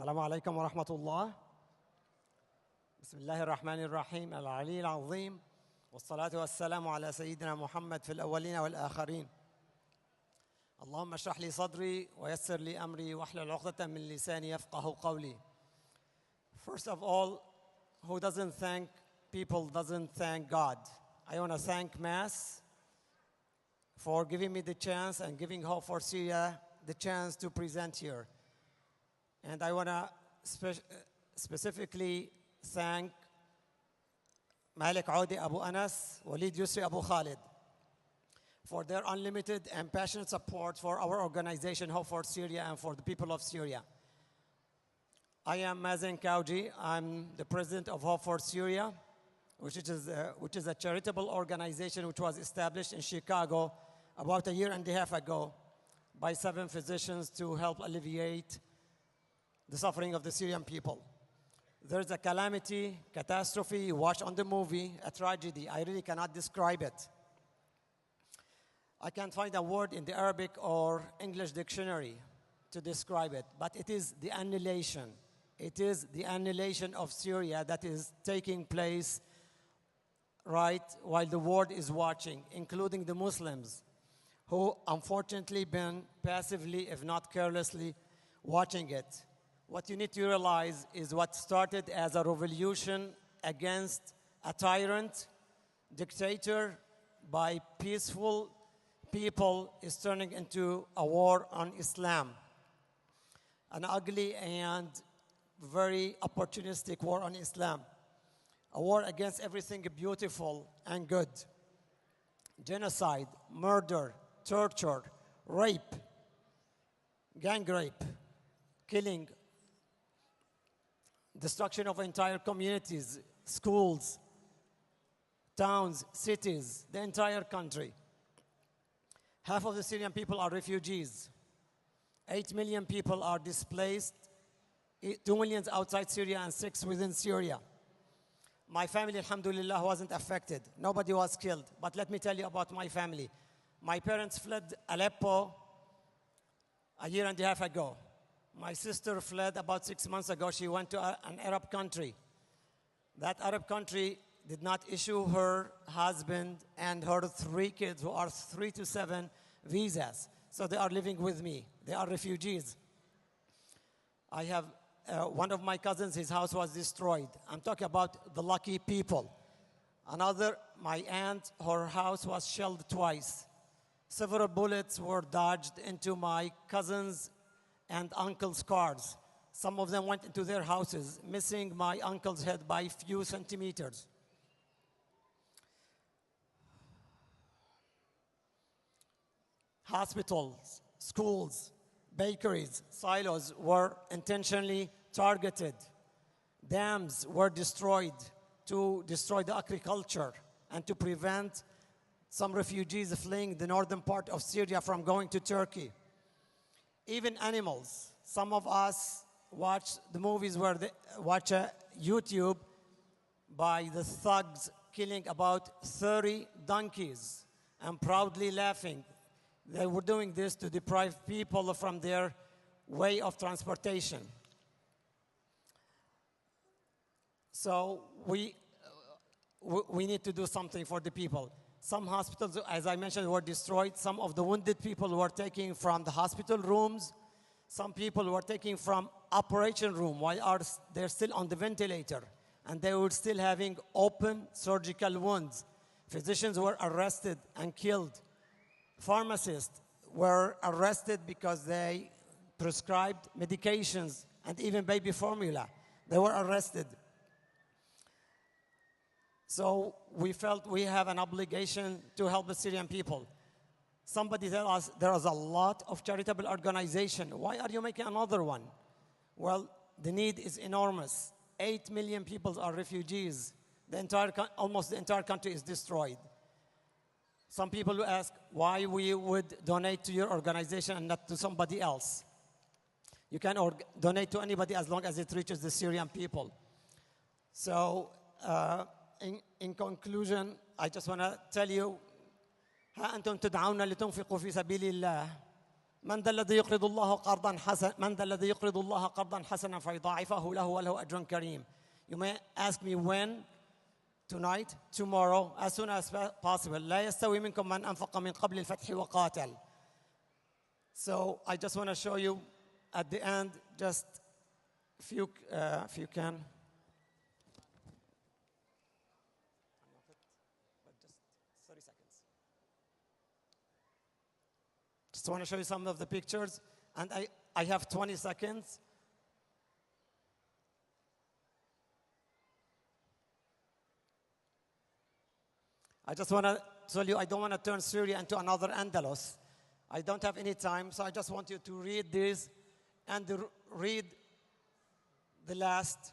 السلام عليكم ورحمة الله. بسم الله الرحمن الرحيم العلي العظيم والصلاة والسلام على سيدنا محمد في الأولين والآخرين. اللهم اشرح لي صدري ويسر لي أمري واحلل عقدة من لساني يفقه قولي. First of all, who doesn't thank people doesn't thank God. I want to thank MAS for giving me the chance and giving Hope for Syria the chance to present here. And I want to specifically thank Malik Audi Abu Anas, Walid Yusri Abu Khalid for their unlimited and passionate support for our organization, Hope for Syria, and for the people of Syria. I am Mazen Kauji. I'm the president of Hope for Syria, which is a charitable organization which was established in Chicago about a year and a half ago by 7 physicians to help alleviate the suffering of the Syrian people. There's a calamity, catastrophe, you watch on the movie, a tragedy. I really cannot describe it. I can't find a word in the Arabic or English dictionary to describe it, but it is the annihilation. It is the annihilation of Syria that is taking place right while the world is watching, including the Muslims, who unfortunately been passively, if not carelessly, watching it. What you need to realize is what started as a revolution against a tyrant, dictator, by peaceful people is turning into a war on Islam. An ugly and very opportunistic war on Islam. A war against everything beautiful and good. Genocide, murder, torture, rape, gang rape, killing, destruction of entire communities, schools, towns, cities, the entire country. Half of the Syrian people are refugees. 8 million people are displaced, 2 million outside Syria and 6 within Syria. My family, alhamdulillah, wasn't affected. Nobody was killed. But let me tell you about my family. My parents fled Aleppo a year and a half ago. My sister fled about 6 months ago. She went to an Arab country. That Arab country did not issue her husband and her 3 kids, who are 3 to 7, visas. So they are living with me. They are refugees. I have one of my cousins, his house was destroyed. I'm talking about the lucky people. Another, my aunt, her house was shelled twice. Several bullets were dodged into my cousins and uncle's cars. Some of them went into their houses, missing my uncle's head by a few centimeters. Hospitals, schools, bakeries, silos were intentionally targeted. Dams were destroyed to destroy the agriculture and to prevent some refugees fleeing the northern part of Syria from going to Turkey. Even animals. Some of us watch the movies where they watch YouTube by the thugs killing about 30 donkeys and proudly laughing. They were doing this to deprive people from their way of transportation. So we need to do something for the people. Some hospitals, as I mentioned, were destroyed. Some of the wounded people were taken from the hospital rooms. Some people were taken from operation room while they're still on the ventilator. And they were still having open surgical wounds. Physicians were arrested and killed. Pharmacists were arrested because they prescribed medications and even baby formula. They were arrested. So we felt we have an obligation to help the Syrian people. Somebody tell us there is a lot of charitable organizations. Why are you making another one? Well, the need is enormous. 8 million people are refugees. Almost the entire country is destroyed. Some people who ask why we would donate to your organization and not to somebody else. You can donate to anybody as long as it reaches the Syrian people. So, in conclusion, I just want to tell you, ها أنتم تدعون لتنفقوا في سبيل الله من ذا الذي يقرض الله قرضا حسنا من ذا الذي يقرض الله قرضا حسنا فيضاعفه له وله أجر كريم. You may ask me when, tonight, tomorrow, as soon as possible. لا يستوي منكم من أنفق من قبل الفتح وقاتل. So I just want to show you at the end, just if you can. Just 30 seconds. Just want to show you some of the pictures, and I have 20 seconds. I just want to tell you, I don't want to turn Syria into another Andalus. I don't have any time, so I just want you to read this and read the last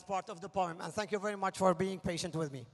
part of the poem. And thank you very much for being patient with me.